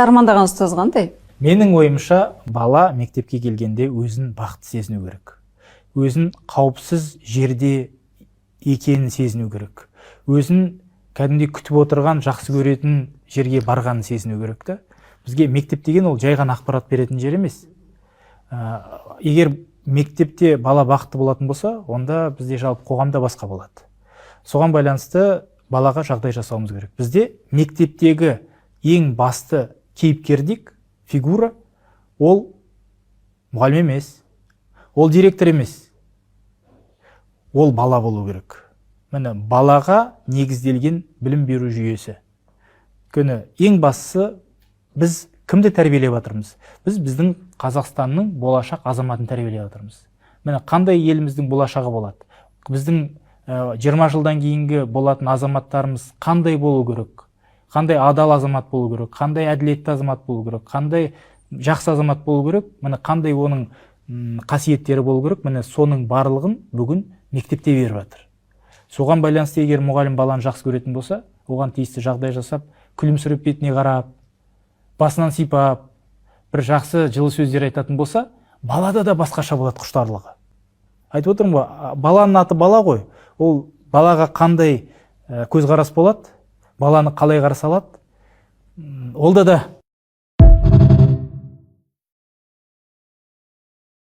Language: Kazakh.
армандаған ұстаз қандай? Менің ойымша, бала мектепке келгенде өзін бақытты сезіну керек. Өзін қауіпсіз жерде екенін сезіну керек. Өзін кәдімгідей күтіп отырған, жақсы көретін жерге барғанын сезіну керек та. Бізге мектеп деген ол жай ғана ақпарат беретін жер емес. Егер мектепте бала бақытты болатын болса, онда бізде жалпы қоғамда басқа болады. Соған байланысты балаға жағдай жасауымыз керек. Бізде мектептегі ең басты кейіпкердік фигура ол мұғалім емес, ол директор емес, ол бала болу керек. Міне балаға негізделген білім беру жүйесі. Өйткені ең бастысы біз кімді тәрбиелеп жатырмыз? Біз біздің Қазақстанның болашақ азаматын тәрбиелеп жатырмыз. Міне қандай еліміздің болашағы болады? Біздің 20 жылдан кейінгі болатын азаматтарымыз қандай болу керек? Қандай адал азамат болу керек? Қандай әділетті азамат болу керек? Қандай жақсы азамат болу керек? Міне қандай оның қасиеттері болу керек? Міне соның барлығын бүгін мектепте беріп жатыр. Соған байланысты егер мұғалім баланы жақсы көретін болса, оған тиісті жағдай жасап, күлімсіреп бетіне қарап, басынан сипап, бір жақсы жылы сөздер айтатын болса, балада да басқаша болады құштарлығы. Айтып отырмын ғой, баланың аты бала ғой. Ол балаға қандай көзқарас болады, баланы қалай қарсы алады, олда да